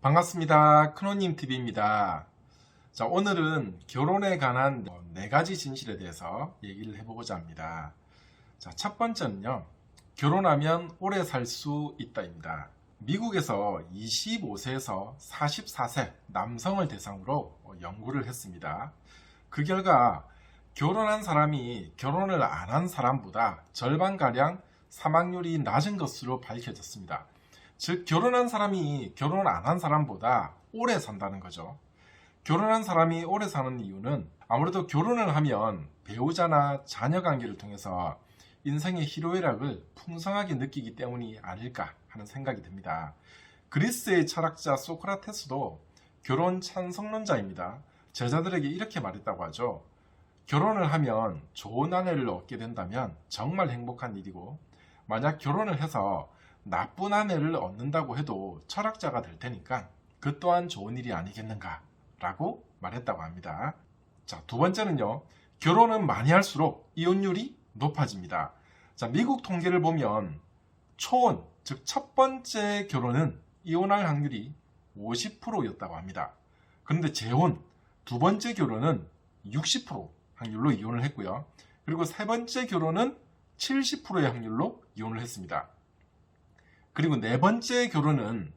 반갑습니다. 크노님TV입니다. 자, 오늘은 결혼에 관한 4가지 진실에 대해서 얘기를 해보고자 합니다. 자, 첫 번째는요, 결혼하면 오래 살 수 있다입니다. 미국에서 25세에서 44세 남성을 대상으로 연구를 했습니다. 그 결과 결혼한 사람이 결혼을 안 한 사람보다 절반가량 사망률이 낮은 것으로 밝혀졌습니다. 즉, 결혼한 사람이 결혼 안 한 사람보다 오래 산다는 거죠. 결혼한 사람이 오래 사는 이유는 아무래도 결혼을 하면 배우자나 자녀 관계를 통해서 인생의 희로애락을 풍성하게 느끼기 때문이 아닐까 하는 생각이 듭니다. 그리스의 철학자 소크라테스도 결혼 찬성론자입니다. 제자들에게 이렇게 말했다고 하죠. 결혼을 하면 좋은 아내를 얻게 된다면 정말 행복한 일이고, 만약 결혼을 해서 나쁜 아내를 얻는다고 해도 철학자가 될 테니까 그 또한 좋은 일이 아니겠는가 라고 말했다고 합니다. 자, 두 번째는요, 결혼은 많이 할수록 이혼율이 높아집니다. 자, 미국 통계를 보면 초혼, 즉 첫 번째 결혼은 이혼할 확률이 50%였다고 합니다. 그런데 재혼, 두 번째 결혼은 60% 확률로 이혼을 했고요. 그리고 세 번째 결혼은 70%의 확률로 이혼을 했습니다. 그리고 네 번째 결혼은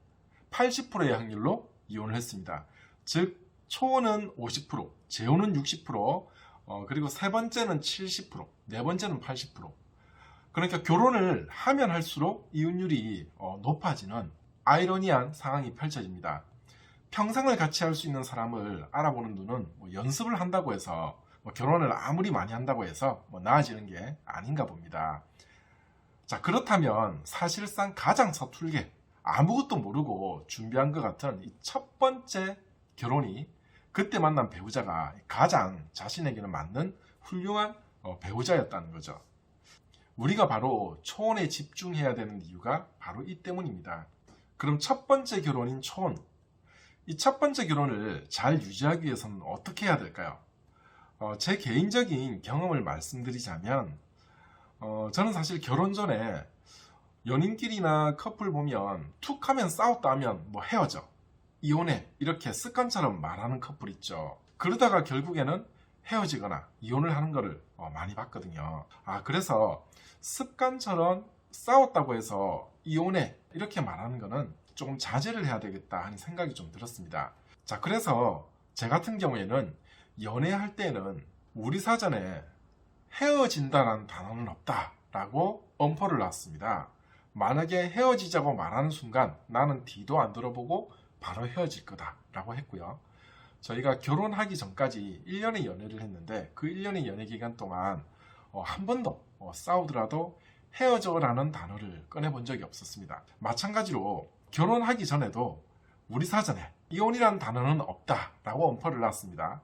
80%의 확률로 이혼을 했습니다. 즉, 초혼은 50%, 재혼은 60%, 그리고 세 번째는 70%, 네 번째는 80%. 그러니까 결혼을 하면 할수록 이혼율이 높아지는 아이러니한 상황이 펼쳐집니다. 평생을 같이 할 수 있는 사람을 알아보는 눈은 연습을 한다고 해서 결혼을 아무리 많이 한다고 해서 나아지는 게 아닌가 봅니다. 자, 그렇다면 사실상 가장 서툴게 아무것도 모르고 준비한 것 같은 이 첫 번째 결혼이 그때 만난 배우자가 가장 자신에게는 맞는 훌륭한 배우자였다는 거죠. 우리가 바로 초혼에 집중해야 되는 이유가 바로 이 때문입니다. 그럼 첫 번째 결혼인 초혼, 이 첫 번째 결혼을 잘 유지하기 위해서는 어떻게 해야 될까요? 제 개인적인 경험을 말씀드리자면, 저는 사실 결혼 전에 연인끼리나 커플 보면 툭 하면 싸웠다 하면 헤어져, 이혼해, 이렇게 습관처럼 말하는 커플 있죠. 그러다가 결국에는 헤어지거나 이혼을 하는 거를 많이 봤거든요. 그래서 습관처럼 싸웠다고 해서 이혼해 이렇게 말하는 거는 조금 자제를 해야 되겠다 하는 생각이 좀 들었습니다. 자, 그래서 제 같은 경우에는 연애할 때는 우리 사전에 헤어진다라는 단어는 없다라고 엄포를 놨습니다. 만약에 헤어지자고 말하는 순간 나는 뒤도 안 들어보고 바로 헤어질 거다라고 했고요. 저희가 결혼하기 전까지 1년의 연애를 했는데 그 1년의 연애 기간 동안 한 번도 싸우더라도 헤어져라는 단어를 꺼내본 적이 없었습니다. 마찬가지로 결혼하기 전에도 우리 사전에 이혼이라는 단어는 없다라고 엄포를 놨습니다.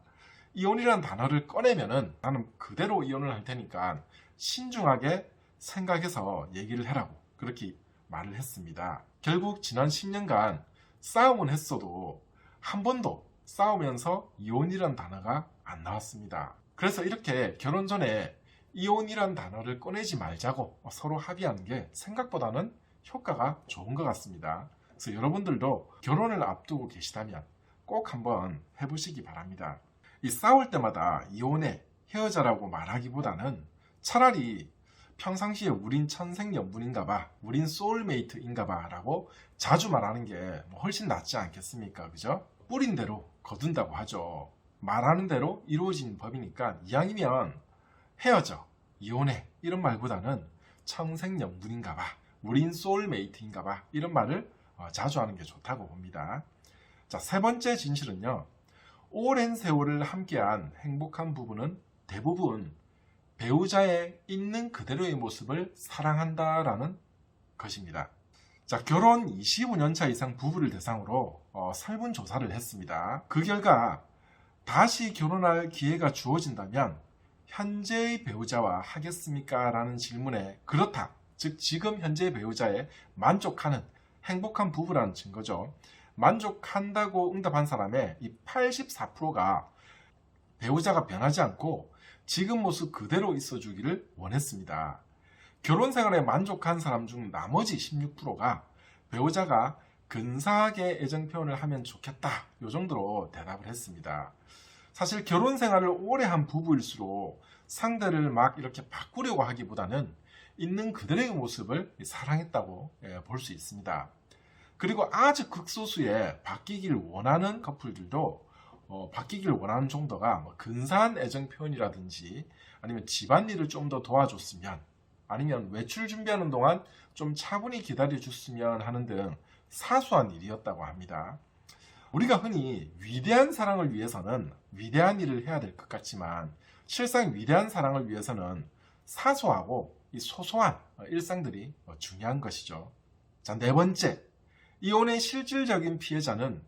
이혼이라는 단어를 꺼내면은 나는 그대로 이혼을 할 테니까 신중하게 생각해서 얘기를 해라고 그렇게 말을 했습니다. 결국 지난 10년간 싸움은 했어도 한 번도 싸우면서 이혼이라는 단어가 안 나왔습니다. 그래서 이렇게 결혼 전에 이혼이라는 단어를 꺼내지 말자고 서로 합의하는 게 생각보다는 효과가 좋은 것 같습니다. 그래서 여러분들도 결혼을 앞두고 계시다면 꼭 한번 해보시기 바랍니다. 이 싸울 때마다 이혼해, 헤어져라고 말하기보다는 차라리 평상시에 우린 천생연분인가봐, 우린 소울메이트인가봐 라고 자주 말하는 게 훨씬 낫지 않겠습니까? 그죠? 뿌린 대로 거둔다고 하죠. 말하는 대로 이루어진 법이니까 이왕이면 헤어져, 이혼해 이런 말보다는 천생연분인가봐, 우린 소울메이트인가봐 이런 말을 자주 하는 게 좋다고 봅니다. 자, 세 번째 진실은요, 오랜 세월을 함께한 행복한 부부는 대부분 배우자의 있는 그대로의 모습을 사랑한다라는 것입니다. 자, 결혼 25년차 이상 부부를 대상으로 설문조사를 했습니다. 그 결과 다시 결혼할 기회가 주어진다면 현재의 배우자와 하겠습니까? 라는 질문에 그렇다, 즉 지금 현재의 배우자에 만족하는 행복한 부부라는 증거죠. 만족한다고 응답한 사람의 이 84%가 배우자가 변하지 않고 지금 모습 그대로 있어주기를 원했습니다. 결혼 생활에 만족한 사람 중 나머지 16%가 배우자가 근사하게 애정 표현을 하면 좋겠다. 요 정도로 대답을 했습니다. 사실 결혼 생활을 오래 한 부부일수록 상대를 막 이렇게 바꾸려고 하기보다는 있는 그들의 모습을 사랑했다고 볼 수 있습니다. 그리고 아주 극소수의 바뀌길 원하는 커플들도 바뀌길 원하는 정도가 근사한 애정 표현이라든지 아니면 집안일을 좀 더 도와줬으면 아니면 외출 준비하는 동안 좀 차분히 기다려줬으면 하는 등 사소한 일이었다고 합니다. 우리가 흔히 위대한 사랑을 위해서는 위대한 일을 해야 될 것 같지만 실상 위대한 사랑을 위해서는 사소하고 이 소소한 일상들이 중요한 것이죠. 자, 네 번째, 이혼의 실질적인 피해자는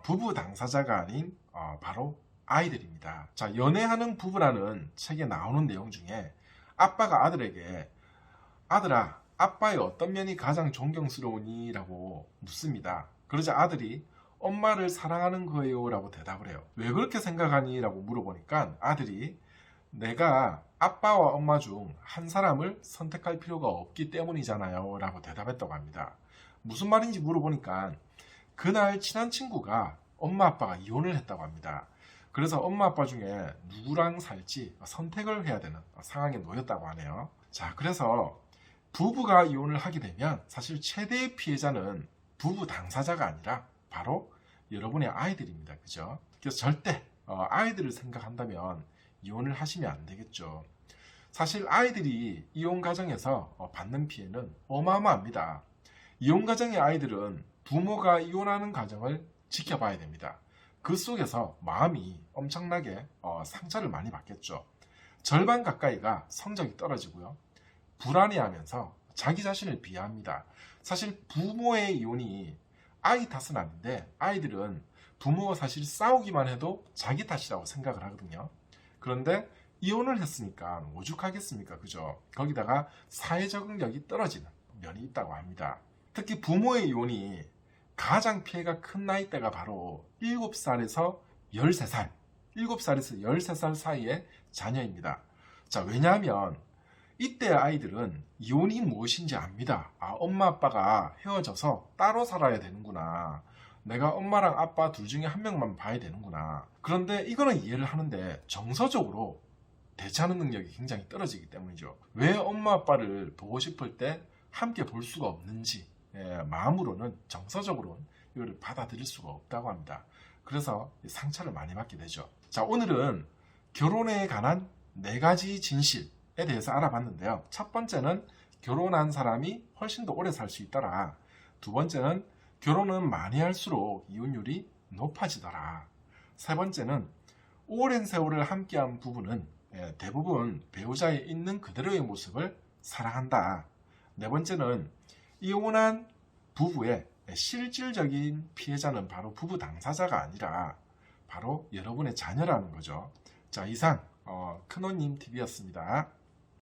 부부 당사자가 아닌 바로 아이들입니다. 자, 연애하는 부부라는 책에 나오는 내용 중에 아빠가 아들에게 아들아, 아빠의 어떤 면이 가장 존경스러우니? 라고 묻습니다. 그러자 아들이 엄마를 사랑하는 거예요 라고 대답을 해요. 왜 그렇게 생각하니? 라고 물어보니까 아들이 내가 아빠와 엄마 중 한 사람을 선택할 필요가 없기 때문이잖아요 라고 대답했다고 합니다. 무슨 말인지 물어보니까 그날 친한 친구가 엄마 아빠가 이혼을 했다고 합니다. 그래서 엄마 아빠 중에 누구랑 살지 선택을 해야 되는 상황에 놓였다고 하네요. 자, 그래서 부부가 이혼을 하게 되면 사실 최대의 피해자는 부부 당사자가 아니라 바로 여러분의 아이들입니다. 그죠? 그래서 절대 아이들을 생각한다면 이혼을 하시면 안 되겠죠. 사실 아이들이 이혼 가정에서 받는 피해는 어마어마합니다. 이혼 가정의 아이들은 부모가 이혼하는 가정을 지켜봐야 됩니다. 그 속에서 마음이 엄청나게 상처를 많이 받겠죠. 절반 가까이가 성적이 떨어지고요. 불안해하면서 자기 자신을 비하합니다. 사실 부모의 이혼이 아이 탓은 아닌데 아이들은 부모가 사실 싸우기만 해도 자기 탓이라고 생각을 하거든요. 그런데 이혼을 했으니까 오죽하겠습니까? 그죠? 거기다가 사회 적응력이 떨어지는 면이 있다고 합니다. 특히 부모의 이혼이 가장 피해가 큰 나이대가 바로 7살에서 13살, 7살에서 13살 사이의 자녀입니다. 자, 왜냐하면 이때 아이들은 이혼이 무엇인지 압니다. 아, 엄마 아빠가 헤어져서 따로 살아야 되는구나. 내가 엄마랑 아빠 둘 중에 한 명만 봐야 되는구나. 그런데 이거는 이해를 하는데 정서적으로 대처하는 능력이 굉장히 떨어지기 때문이죠. 왜 엄마 아빠를 보고 싶을 때 함께 볼 수가 없는지 마음으로는 정서적으로는 이걸 받아들일 수가 없다고 합니다. 그래서 상처를 많이 받게 되죠. 자, 오늘은 결혼에 관한 4가지 진실에 대해서 알아봤는데요. 첫 번째는 결혼한 사람이 훨씬 더 오래 살 수 있더라. 두 번째는 결혼은 많이 할수록 이혼율이 높아지더라. 세 번째는 오랜 세월을 함께한 부부는 대부분 배우자의 있는 그대로의 모습을 사랑한다. 네 번째는 이혼한 부부의 실질적인 피해자는 바로 부부 당사자가 아니라 바로 여러분의 자녀라는 거죠. 자, 이상 큰호님 TV였습니다.